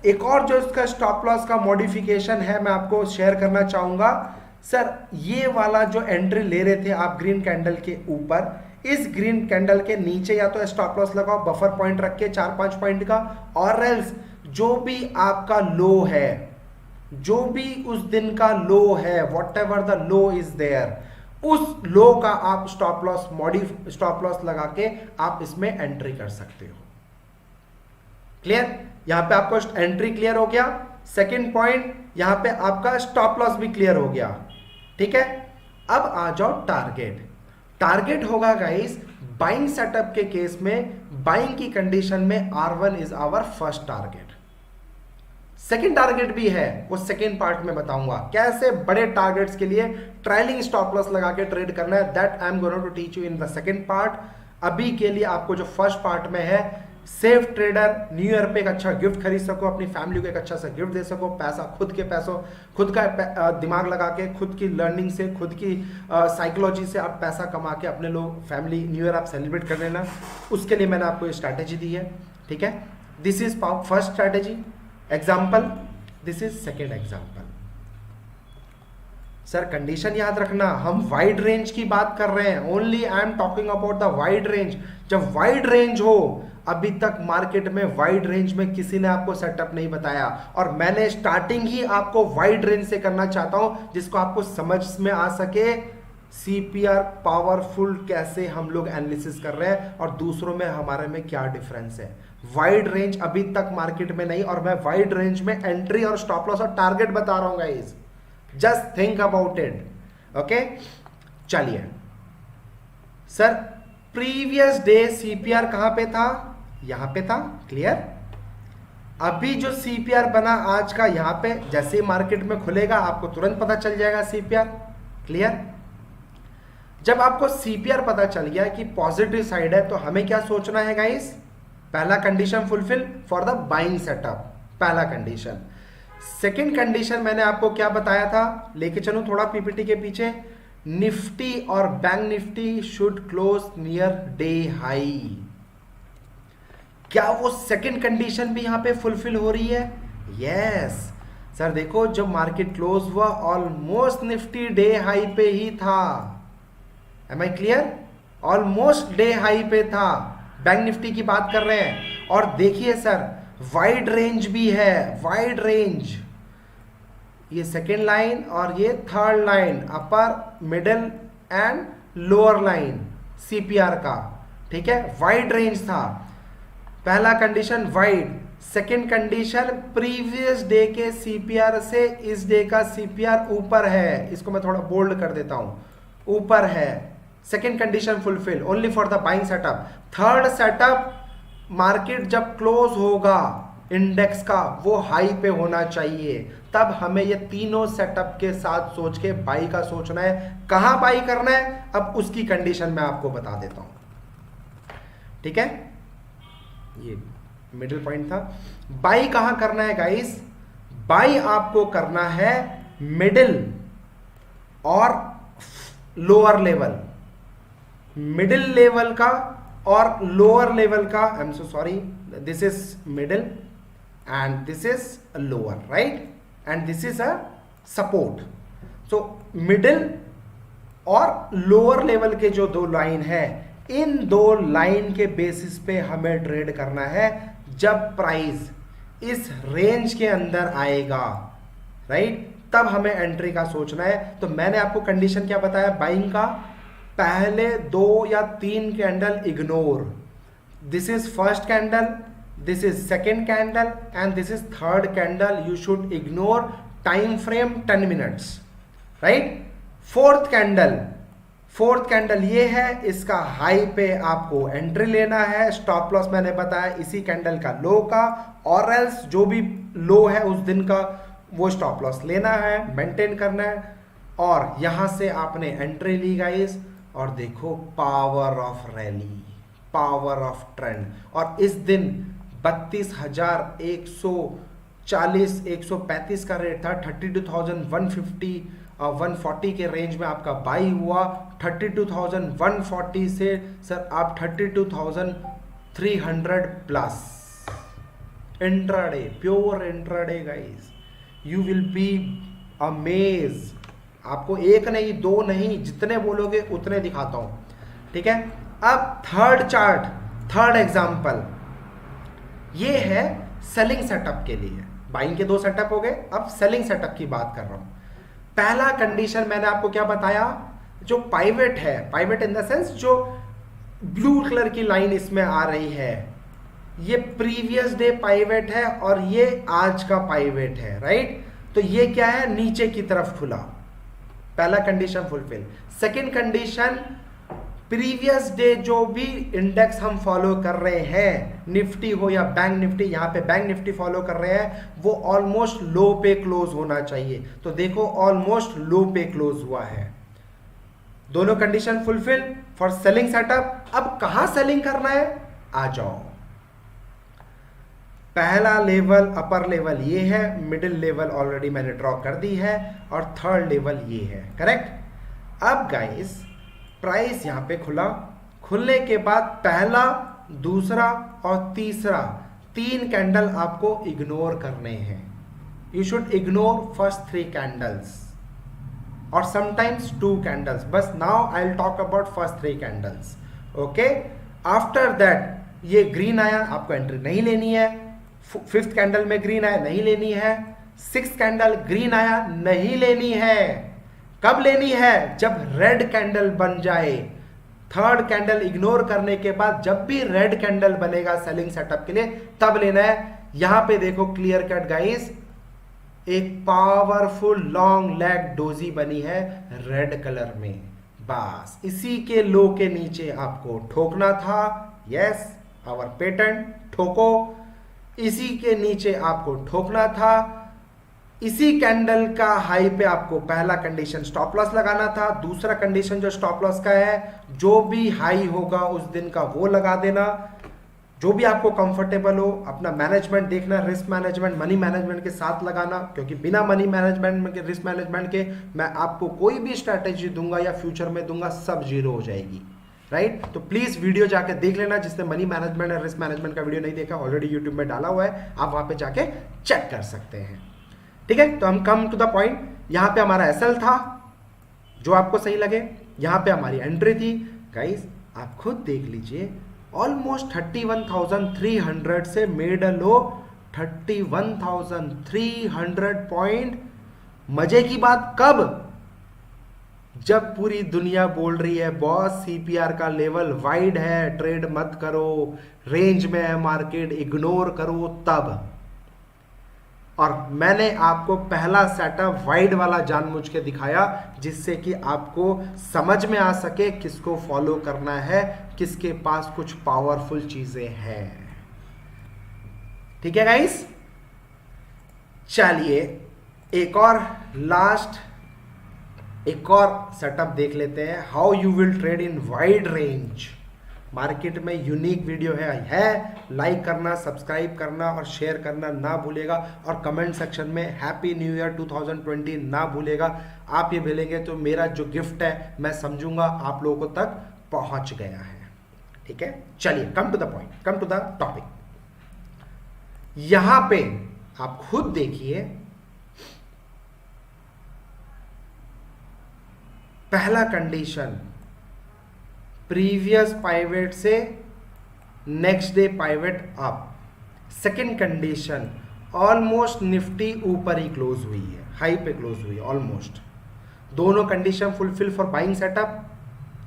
एक और जो इसका स्टॉप लॉस का मॉडिफिकेशन है मैं आपको शेयर करना चाहूंगा। सर ये वाला जो एंट्री ले रहे थे आप ग्रीन कैंडल के ऊपर, इस ग्रीन कैंडल के नीचे या तो स्टॉप लॉस लगाओ बफर पॉइंट रख के 4-5 पॉइंट का, और एल्स जो भी आपका लो है, जो भी उस दिन का लो है, whatever the low is there, उस लो का आप स्टॉप लॉस लगा के आप इसमें एंट्री कर सकते हो। क्लियर। यहां पे आपको एंट्री क्लियर हो गया। सेकंड पॉइंट, यहां पे आपका स्टॉप लॉस भी क्लियर हो गया, ठीक है। अब आ जाओ टारगेट। टारगेट होगा गाइस बाइंग सेटअप के केस में, बाइंग की कंडीशन में R1 is our first target. Second target भी है, वो सेकंड पार्ट में बताऊंगा कैसे बड़े टारगेट्स के लिए ट्रेलिंग स्टॉप लॉस लगा के ट्रेड करना है, that I am going to teach you in the second part. अभी के लिए आपको जो फर्स्ट पार्ट में है, सेफ ट्रेडर, न्यू ईयर पे एक अच्छा गिफ्ट खरीद सको, अपनी फैमिली को एक अच्छा सा गिफ्ट दे सको, पैसा खुद के पैसों, खुद का दिमाग लगा के, खुद की लर्निंग से, खुद की साइकोलॉजी से आप पैसा कमा के अपने लोग फैमिली न्यू ईयर आप सेलिब्रेट कर लेना। उसके लिए मैंने आपको ये स्ट्रैटेजी दी है, ठीक है। This is first strategy example, this is second example. Sir condition याद रखना, हम वाइड रेंज की बात कर रहे हैं, only I am talking about the wide range. जब वाइड रेंज हो, अभी तक मार्केट में वाइड रेंज में किसी ने आपको सेटअप नहीं बताया, और मैंने स्टार्टिंग ही आपको वाइड रेंज से करना चाहता हूं, जिसको आपको समझ में आ सके सीपीआर पावरफुल कैसे हम लोग एनालिसिस कर रहे हैं और दूसरों में हमारे में क्या डिफरेंस है। वाइड रेंज अभी तक मार्केट में नहीं, और मैं वाइड रेंज में एंट्री और स्टॉप लॉस और टारगेट बता रहा हूं guys, just think about it. Okay, चलिए सर, प्रीवियस डे सीपीआर कहां पे था, यहां पे था। क्लियर। अभी जो सीपीआर बना आज का, यहां पे जैसे ही मार्केट में खुलेगा आपको तुरंत पता चल जाएगा सीपीआर। क्लियर? जब आपको सीपीआर पता चल गया कि पॉजिटिव साइड है, तो हमें क्या सोचना है गाइस? पहला condition fulfil for the buying setup, पहला कंडीशन। सेकंड कंडीशन मैंने आपको क्या बताया था, लेके चलूं थोड़ा पीपीटी के पीछे। निफ्टी और bank Nifty should close near day high. क्या वो सेकंड कंडीशन भी यहां पे फुलफिल हो रही है? Yes sir. देखो जब मार्केट क्लोज हुआ ऑलमोस्ट निफ्टी डे हाई पे ही था। Am I clear? Almost day high पे था। बैंक निफ्टी की बात कर रहे हैं। और देखिए सर, वाइड रेंज भी है, वाइड रेंज। ये सेकेंड लाइन और ये third line, upper middle and lower line CPR का, ठीक है? वाइड रेंज था। पहला condition wide, second condition previous day के सीपीआर से इस डे का सीपीआर ऊपर है। इसको मैं थोड़ा बोल्ड कर देता हूं, ऊपर है। Second condition fulfil only for the buying setup. Third setup, market जब क्लोज होगा इंडेक्स का, वो हाई पे होना चाहिए। तब हमें ये तीनों सेटअप के साथ सोच के बाई का सोचना है। कहां बाई करना है, अब उसकी कंडीशन मैं आपको बता देता हूं। ठीक है, ये मिडिल पॉइंट था। बाई कहां करना है गाइस? बाई आपको करना है मिडिल और लोअर लेवल, मिडिल लेवल का और लोअर लेवल का। I am so sorry, this is middle and this is lower, right? And this is a support. So middle और लोअर लेवल के जो दो लाइन है, इन दो लाइन के बेसिस पे हमें ट्रेड करना है। जब प्राइस इस रेंज के अंदर आएगा, राइट, तब हमें एंट्री का सोचना है। तो मैंने आपको कंडीशन क्या बताया बाइंग का? पहले 2 या 3 candle ignore. This is first candle, this is second candle and this is third candle. You should ignore time frame 10 minutes, right? Fourth candle ये है, इसका हाई पे आपको एंट्री लेना है। स्टॉप लॉस मैंने बताया इसी कैंडल का लो का, और एल्स जो भी लो है उस दिन का वो स्टॉप लॉस लेना है, मेंटेन करना है। और यहां से आपने एंट्री ली गाइस, और देखो power of rally, power of trend. और इस दिन 32,140 135 का रेट था। 32,150 140 के रेंज में आपका बाई हुआ। 32,140 से सर आप 32,300 plus intraday, pure intraday guys. You will be amaze. आपको एक नहीं, दो नहीं, जितने बोलोगे उतने दिखाता हूं, ठीक है? अब थर्ड चार्ट, थर्ड एग्जांपल, ये है सेलिंग सेटअप के लिए। बाइंग के 2 सेटअप हो गए, अब सेलिंग सेटअप की बात कर रहा हूं। पहला कंडीशन मैंने आपको क्या बताया? जो पाइवेट है, पाइवेट इन द सेंस जो ब्लू कलर की लाइन इसमें आ रही है, ये प्रीवियस डे पाइवेट है और ये आज का पाइवेट है, राइट? तो ये क्या है? नीचे की तरफ खुला। पहला condition fulfil. Second condition, previous day जो भी इंडेक्स हम फॉलो कर रहे हैं, निफ्टी हो या बैंक निफ्टी, यहां पे बैंक निफ्टी फॉलो कर रहे हैं, वो ऑलमोस्ट लो पे क्लोज होना चाहिए। तो देखो ऑलमोस्ट लो पे क्लोज हुआ है। दोनों condition fulfil for selling setup. अब कहां सेलिंग करना है? आ जाओ। पहला लेवल, अपर लेवल ये है, मिडिल लेवल ऑलरेडी मैंने ड्रॉ कर दी है, और थर्ड लेवल ये है, करेक्ट? अब गाइस प्राइस यहां पे खुला, खुलने के बाद पहला, दूसरा और तीसरा 3 कैंडल आपको इग्नोर करने हैं। You should ignore first 3 candles और समटाइम्स 2 कैंडल्स। बस now I will talk about first 3 candles, okay? After that ये ग्रीन आया, आपको एंट्री नहीं लेनी है। 5th कैंडल में ग्रीन आया, नहीं लेनी है। 6th कैंडल ग्रीन आया, नहीं लेनी है। कब लेनी है? जब रेड कैंडल बन जाए। 3rd कैंडल इग्नोर करने के बाद जब भी रेड कैंडल बनेगा सेलिंग सेटअप के लिए, तब लेना है। यहां पे देखो क्लियर कट गाइस, एक पावरफुल लॉन्ग लेग डोजी बनी है रेड कलर में। बस इसी के लो के नीचे आपको ठोकना था। यस, आवर पेटेंट, ठोको। इसी के नीचे आपको ठोकना था, इसी कैंडल का हाई पे आपको पहला कंडीशन स्टॉप लॉस लगाना था, दूसरा कंडीशन जो स्टॉप लॉस का है, जो भी हाई होगा उस दिन का वो लगा देना, जो भी आपको कंफर्टेबल हो। अपना मैनेजमेंट देखना, रिस्क मैनेजमेंट, मनी मैनेजमेंट के साथ लगाना, क्योंकि बिना मनी मैनेजमेंट के, रिस्क मैनेजमेंट के मैं आपको कोई भी स्ट्रैटेजी दूंगा या फ्यूचर में दूंगा, सब जीरो हो जाएगी, राइट। तो प्लीज वीडियो जाके देख लेना, जिसने मनी मैनेजमेंट और रिस्क मैनेजमेंट का वीडियो नहीं देखा, ऑलरेडी यूट्यूब में डाला हुआ है, आप वहां पे जाके चेक कर सकते हैं, ठीक है। तो हम कम टू द पॉइंट, यहां पे हमारा एसएल था, जो आपको सही लगे, यहां पे हमारी एंट्री थी। गाइस आप खुद देख लीजिए, ऑलमोस्ट 31,300 से मेड अ लो 31,300 पॉइंट। मजे की बात कब? जब पूरी दुनिया बोल रही है बॉस सीपीआर का लेवल वाइड है, ट्रेड मत करो, रेंज में है मार्केट, इग्नोर करो, तब। और मैंने आपको पहला सेटअप वाइड वाला जानबूझ के दिखाया, जिससे कि आपको समझ में आ सके किसको फॉलो करना है, किसके पास कुछ पावरफुल चीजें हैं, ठीक है गाइस। चलिए एक और सेटअप देख लेते हैं, how you will trade in wide range market में। यूनिक वीडियो है, लाइक करना, सब्सक्राइब करना और शेयर करना ना भूलेगा, और कमेंट सेक्शन में हैप्पी न्यू ईयर 2020 ना भूलेगा। आप ये भेजेंगे तो मेरा जो गिफ्ट है मैं समझूंगा आप लोगों तक पहुंच गया है, ठीक है। चलिए come to the point, come to the topic. यहां पे आप खुद देखिए, पहला कंडीशन प्रीवियस पाइवेट से next day pivot up. Second condition almost Nifty ऊपर ही क्लोज हुई है, हाई पे क्लोज हुई है ऑलमोस्ट। दोनों condition fulfil for buying setup.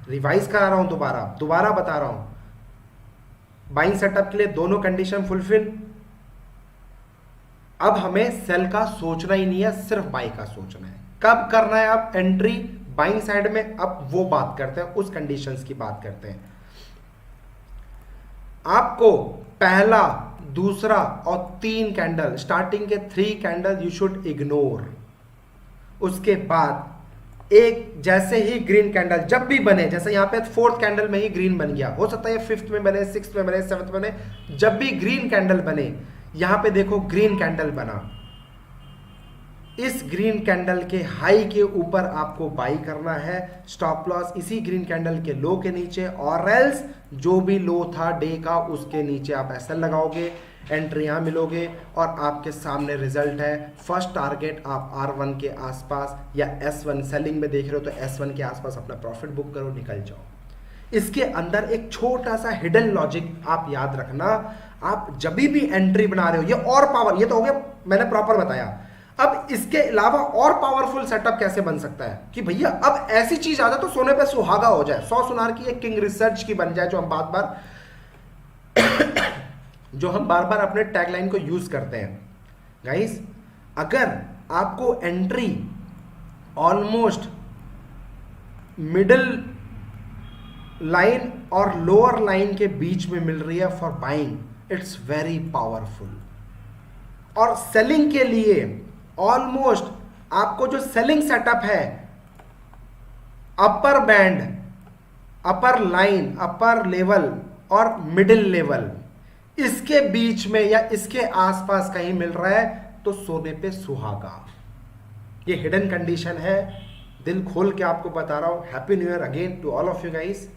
Revise करा रहा हूं, दोबारा बता रहा हूं, बाइंग सेटअप के लिए दोनों कंडीशन फुलफिल। अब हमें सेल का सोचना ही नहीं है, सिर्फ बाई का सोचना है। कब करना है? अब एंट्री बाइंग साइड में, अब वो बात करते हैं, उस कंडीशंस की बात करते हैं। आपको पहला, दूसरा और 3 कैंडल, स्टार्टिंग के 3 कैंडल यू शुड इग्नोर। उसके बाद एक जैसे ही ग्रीन कैंडल जब भी बने, जैसे यहां पे 4th कैंडल में ही ग्रीन बन गया, हो सकता है 5th में बने, 6th में बने, 7th में बने, जब भी ग्रीन कैंडल बने, यहां पे देखो ग्रीन कैंडल बना, इस ग्रीन कैंडल के हाई के ऊपर आपको बाई करना है। स्टॉप लॉस इसी ग्रीन कैंडल के लो के नीचे, और एल्स जो भी लो था डे का उसके नीचे आप एसएल लगाओगे, एंट्री यहां मिलोगे, और आपके सामने रिजल्ट है। फर्स्ट टारगेट आप R1 के आसपास या S1 सेलिंग में देख रहे हो तो S1 के आसपास अपना प्रॉफिट बुक करो, निकल जाओ। इसके अंदर एक छोटा सा हिडन लॉजिक आप याद रखना, आप जब भी एंट्री बना रहे हो, ये और पावर, ये तो हो गया मैंने प्रॉपर बताया। अब इसके अलावा और पावरफुल सेटअप कैसे बन सकता है कि भैया अब ऐसी चीज आ जाए तो सोने पे सुहागा हो जाए, 100 सुनार की एक किंग रिसर्च की बन जाए, जो हम बार बार अपने टैगलाइन को यूज करते हैं। गाइस अगर आपको एंट्री ऑलमोस्ट मिडिल लाइन और लोअर लाइन के बीच में मिल रही है for buying, it's very powerful. और सेलिंग के लिए ऑलमोस्ट आपको जो सेलिंग सेटअप है, अपर बैंड, अपर लाइन, अपर लेवल और मिडिल लेवल, इसके बीच में या इसके आसपास कहीं मिल रहा है तो सोने पे सुहागा। ये हिडन कंडीशन है, दिल खोल के आपको बता रहा हूं। Happy new year again to all of you guys.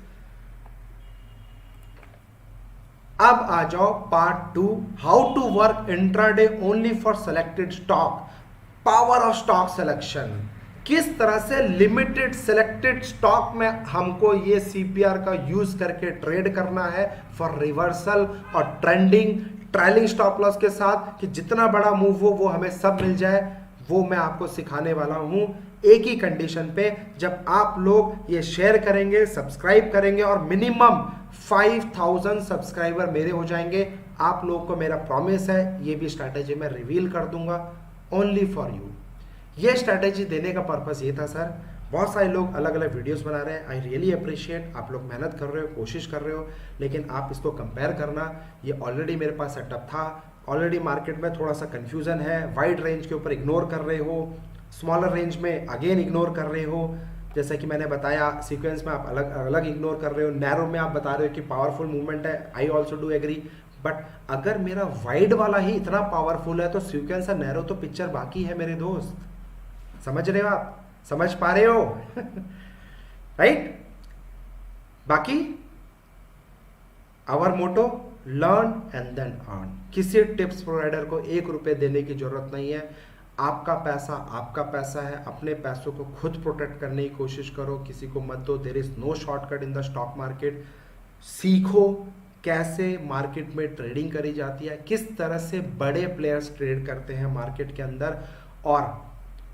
अब आ जाओ part 2, how to work intraday only for selected stock, power of stock selection. किस तरह से लिमिटेड सिलेक्टेड स्टॉक में हमको ये सीपीआर का यूज करके ट्रेड करना है फॉर रिवर्सल और ट्रेलिंग स्टॉप लॉस के साथ, कि जितना बड़ा मूव हो वो हमें सब मिल जाए, वो मैं आपको सिखाने वाला हूं एक ही कंडीशन पे, जब आप लोग ये शेयर करेंगे, सब्सक्राइब करेंगे और मिनिमम 5000 सब्सक्राइबर मेरे हो जाएंगे। आप लोगों को मेरा प्रॉमिस है, ये भी स्ट्रैटेजी मैं रिवील कर दूंगा ओनली फॉर यू। ये स्ट्रैटेजी देने का पर्पस ये था सर, बहुत सारे लोग अलग अलग वीडियोस बना रहे हैं, आई रियली अप्रिशिएट, आप लोग मेहनत कर रहे हो, कोशिश कर रहे हो, लेकिन आप इसको कंपेयर करना, ये ऑलरेडी मेरे पास सेटअप था, ऑलरेडी मार्केट में थोड़ा सा कंफ्यूजन है, वाइड रेंज के ऊपर इग्नोर कर रहे हो, स्मॉलर रेंज में अगेन इग्नोर कर रहे हो, जैसा कि मैंने बताया सीक्वेंस में आप अलग अलग इग्नोर कर रहे हो, नैरो में आप बता रहे हो कि पावरफुल मूवमेंट है, I also do agree, but अगर मेरा वाइड वाला ही इतना पावरफुल है तो सीक्वेंस और नैरो तो पिक्चर बाकी है मेरे दोस्त। समझ रहे हो आप, समझ पा रहे हो राइट? बाकी our motto learn and then earn. किसी टिप्स प्रोवाइडर को 1 रुपए देने की जरूरत नहीं है। आपका पैसा है, अपने पैसों को खुद प्रोटेक्ट करने की कोशिश करो, किसी को मत दो। There is no shortcut in the stock market. सीखो कैसे मार्केट में ट्रेडिंग करी जाती है, किस तरह से बड़े प्लेयर्स ट्रेड करते हैं मार्केट के अंदर। और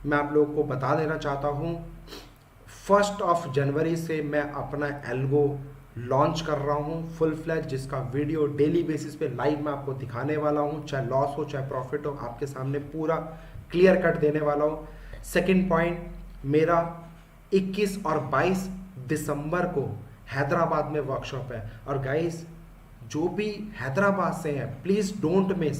मैं आप लोगों को बता देना चाहता हूं 1 जनवरी से मैं अपना एल्गो लॉन्च कर रहा हूं फुल फ्लैज, जिसका वीडियो डेली बेसिस पे लाइव मैं आपको दिखाने वाला हूं, चाहे लॉस हो चाहे प्रॉफिट हो, आपके सामने पूरा क्लियर कट देने वाला हूं। सेकंड पॉइंट, मेरा 21 और 22 दिसंबर को हैदराबाद में वर्कशॉप है। और गाइस जो भी हैदराबाद से हैं प्लीज डोंट मिस,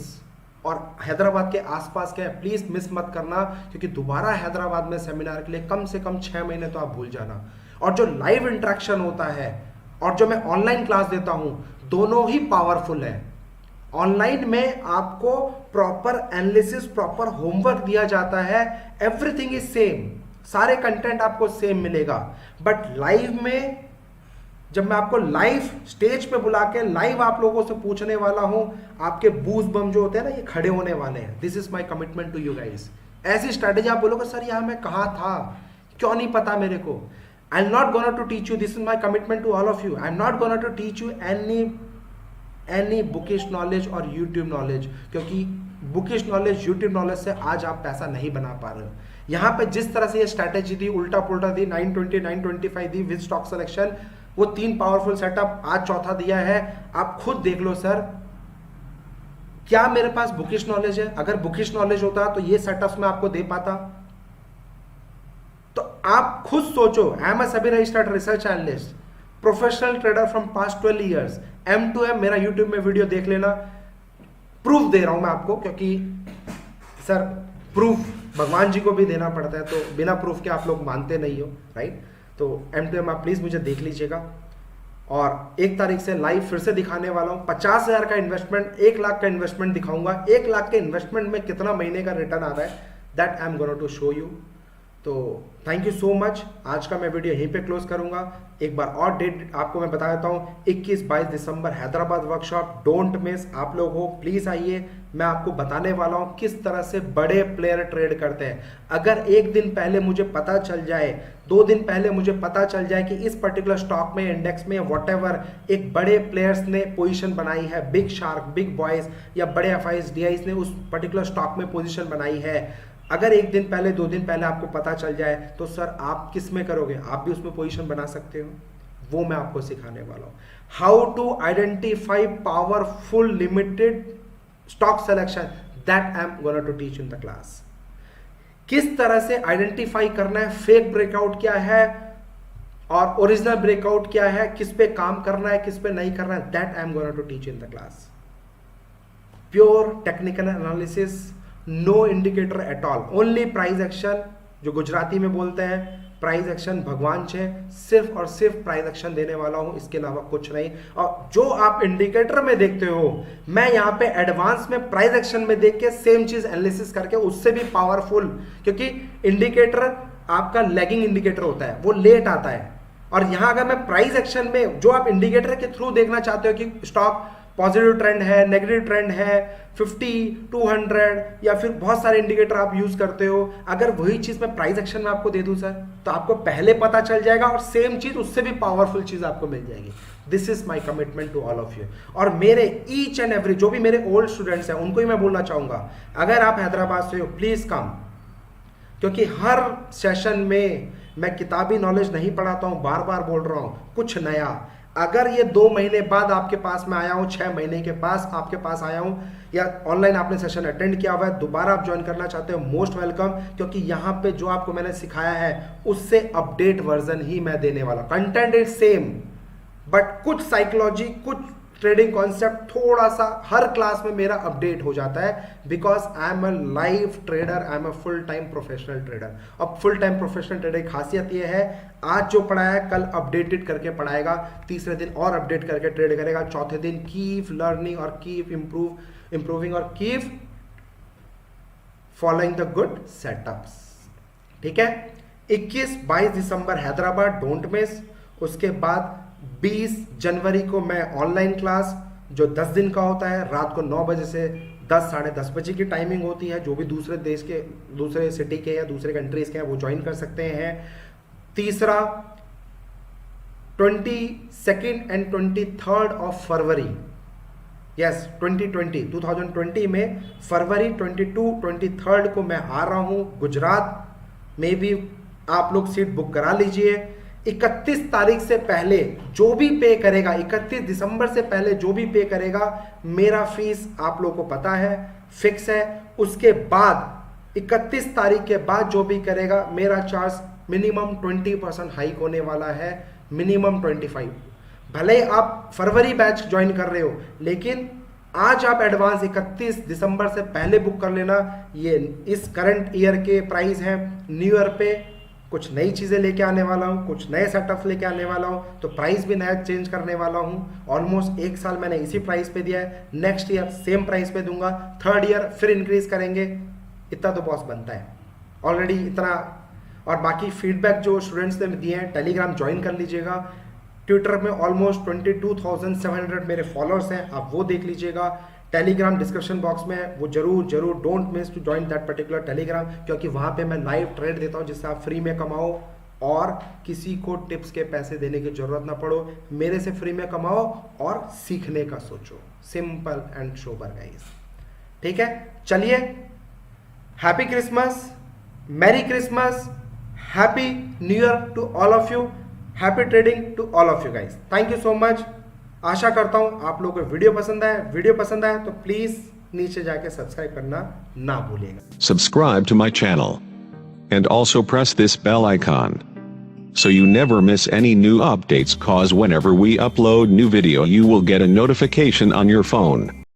और हैदराबाद के आसपास के हैं प्लीज मिस मत करना, क्योंकि दोबारा हैदराबाद में सेमिनार के लिए कम से कम 6 महीने तो आप भूल जाना। और जो लाइव इंटरेक्शन होता है और जो मैं ऑनलाइन क्लास देता हूं, दोनों ही पावरफुल है। ऑनलाइन में आपको प्रॉपर एनालिसिस, प्रॉपर होमवर्क दिया जाता है, एवरीथिंग इज सेम, सारे कंटेंट आपको सेम मिलेगा। बट लाइव में जब मैं आपको लाइव स्टेज पे बुला के लाइव आप लोगों से पूछने वाला हूं, आपके बूस्ट बम जो होते हैं ना, ये खड़े होने वाले हैं। This is my commitment to you guys. ऐसी स्ट्रेटेजी आप बोलोगे सर यहां मैं कहा था, क्यों नहीं पता मेरे को। I am not gonna to teach you, this is my commitment to all of you. I am not gonna to teach you any bookish knowledge और यूट्यूब नॉलेज, क्योंकि बुकिश नॉलेज, यूट्यूब नॉलेज से आज आप पैसा नहीं बना पा रहे हो। यहां पे जिस तरह से ये स्ट्रैटेजी दी, उल्टा पुल्टा दी, 920 925 दी विद स्टॉक सिलेक्शन, वो 3 पावरफुल सेटअप, आज चौथा दिया है। आप खुद देख लो सर, क्या मेरे पास बुकिश नॉलेज है? अगर बुकिश नॉलेज होता तो ये सेटअप्स मैं आपको दे पाता? तो आप खुद सोचो। I am a Sabir registered research analyst, professional trader from past 12 years, M2M, मेरा यूट्यूब में वीडियो देख लेना। प्रूफ दे रहा हूं मैं आपको, क्योंकि सर प्रूफ भगवान जी को भी देना पड़ता है, तो बिना प्रूफ के आप लोग मानते नहीं हो, राइट? तो M2M आप प्लीज मुझे देख लीजिएगा। और 1 तारीख से लाइव फिर से दिखाने वाला हूं। 50,000 का इन्वेस्टमेंट, 1 लाख का इन्वेस्टमेंट दिखाऊंगा। 1 लाख के इन्वेस्टमेंट में कितना महीने का रिटर्न आ रहा है, that I am gonna to show you. तो थैंक यू सो मच। आज का मैं वीडियो यहीं पे क्लोज करूंगा। एक बार और डेट आपको मैं बता देता हूं, 21-22 दिसंबर हैदराबाद वर्कशॉप, डोंट मिस। आप लोग हो प्लीज आइए, मैं आपको बताने वाला हूं किस तरह से बड़े प्लेयर ट्रेड करते हैं। अगर 1 दिन पहले मुझे पता चल जाए, 2 दिन पहले मुझे पता चल जाए कि इस पर्टिकुलर स्टॉक में, इंडेक्स में, व्हाटएवर, एक बड़े प्लेयर्स ने पोजीशन बनाई है, बिग शार्क, बिग बॉयज या बड़े FIs, DIs ने उस पर्टिकुलर स्टॉक में पोजीशन बनाई है, अगर 1 दिन पहले, 2 दिन पहले आपको पता चल जाए, तो सर आप किस में करोगे? आप भी उसमें पोजीशन बना सकते हो। वो मैं आपको सिखाने वाला हूं। How to identify powerful limited stock selection, that I am gonna to teach in the class. किस तरह से आइडेंटिफाई करना है, फेक ब्रेकआउट क्या है और ओरिजिनल ब्रेकआउट क्या है, किस पे काम करना है, किस पे नहीं करना है, that I am gonna to teach in the class. Pure technical analysis, no indicator at all, only price action, जो गुजराती में बोलते हैं प्राइस एक्शन भगवान छे, सिर्फ और सिर्फ प्राइस एक्शन देने वाला हूं, इसके अलावा कुछ नहीं। और जो आप इंडिकेटर में देखते हो, मैं यहां पे एडवांस में प्राइस एक्शन में देख के सेम चीज एनालिसिस करके उससे भी पावरफुल, क्योंकि इंडिकेटर आपका लैगिंग इंडिकेटर होता है, वो लेट आता है। और यहां अगर मैं प्राइस एक्शन में, जो आप इंडिकेटर के थ्रू देखना चाहते हो कि स्टॉक पॉजिटिव ट्रेंड है, नेगेटिव ट्रेंड है, 50, 200 या फिर बहुत सारे इंडिकेटर आप यूज करते हो, अगर वही चीज मैं प्राइस एक्शन में आपको दे दूं सर, तो आपको पहले पता चल जाएगा और सेम चीज, उससे भी पावरफुल चीज आपको मिल जाएगी। This is my commitment to all of you. और मेरे ईच एंड एवरी, जो भी मेरे ओल्ड स्टूडेंट्स हैं, उनको ही मैं बोलना चाहूंगा, अगर आप हैदराबाद से हो प्लीज कम, क्योंकि हर सेशन में मैं किताबी नॉलेज नहीं पढ़ाता हूं, बार बार बोल रहा हूं, कुछ नया। अगर ये 2 महीने बाद आपके पास मैं आया हूं, 6 महीने के पास आपके पास आया हूं, या ऑनलाइन आपने सेशन अटेंड किया हुआ है, दोबारा आप ज्वाइन करना चाहते हो, मोस्ट वेलकम, क्योंकि यहां पे जो आपको मैंने सिखाया है उससे अपडेट वर्जन ही मैं देने वाला। कंटेंट इज सेम, बट कुछ साइकोलॉजी, कुछ ट्रेडिंग कॉन्सेप्ट थोड़ा सा हर क्लास में मेरा अपडेट हो जाता है, because I am a live trader, I am a full time professional trader. अब फुल टाइम प्रोफेशनल ट्रेडर की खासियत ये है, आज जो पढ़ाया है कल अपडेटेड करके पढ़ाएगा, तीसरे दिन और अपडेट करके ट्रेड करेगा, चौथे दिन कीप लर्निंग और कीप इम्प्रूविंग और keep following the good setups. ठीक है, 21-22 दिसंबर हैदराबाद, डोंट मिस। उसके बाद 20 जनवरी को मैं ऑनलाइन क्लास जो 10 दिन का होता है, रात को 9 बजे से 10 साढ़े 10 बजे की टाइमिंग होती है। जो भी दूसरे देश के, दूसरे सिटी के या दूसरे कंट्रीज के हैं वो ज्वाइन कर सकते हैं। तीसरा 22 एंड 23 ऑफ फरवरी, यस 2020 में फरवरी 22-23 को मैं आ रहा हूं गुजरात में भी। आप लोग सीट बुक करा लीजिए। 31 तारीख से पहले जो भी पे करेगा, 31 दिसंबर से पहले जो भी पे करेगा, मेरा फीस आप लोगों को पता है फिक्स है। उसके बाद 31 तारीख के बाद जो भी करेगा, मेरा चार्ज मिनिमम 20% हाइक होने वाला है, मिनिमम 25। भले आप फरवरी बैच ज्वाइन कर रहे हो, लेकिन आज आप एडवांस 31 दिसंबर से पहले बुक कर लेना। ये इस करंट ईयर के प्राइस हैं। न्यू ईयर पे कुछ नई चीज़ें लेके आने वाला हूँ, कुछ नए सेटअप लेके आने वाला हूँ, तो प्राइस भी नया चेंज करने वाला हूँ। ऑलमोस्ट 1 साल मैंने इसी प्राइस पे दिया है, नेक्स्ट ईयर सेम प्राइस पे दूंगा, थर्ड ईयर फिर इंक्रीज करेंगे। इतना तो बॉस बनता है ऑलरेडी इतना। और बाकी फीडबैक जो स्टूडेंट्स ने दिए हैं, टेलीग्राम ज्वाइन कर लीजिएगा। ट्विटर में ऑलमोस्ट 22,700 मेरे फॉलोअर्स हैं, आप वो देख लीजिएगा। टेलीग्राम डिस्क्रिप्शन बॉक्स में है, वो जरूर don't miss to join that particular Telegram, क्योंकि वहाँ पे मैं लाइव ट्रेड देता हूँ जिससे आप फ्री में कमाओ और किसी को टिप्स के पैसे देने की जरूरत ना पड़ो। मेरे से फ्री में कमाओ और सीखने का सोचो। Simple and sober guys. ठीक है, चलिए, happy Christmas, merry Christmas, happy new year to all of you, happy trading to all of you guys. Thank you so much. आशा करता हूं आप लोगों को वीडियो पसंद आए। वीडियो पसंद आए तो प्लीज नीचे जाके सब्सक्राइब करना ना भूलिएगा। Subscribe to my channel and also press this bell icon so you never miss any new updates, cause whenever we upload new video you will get a notification on your phone.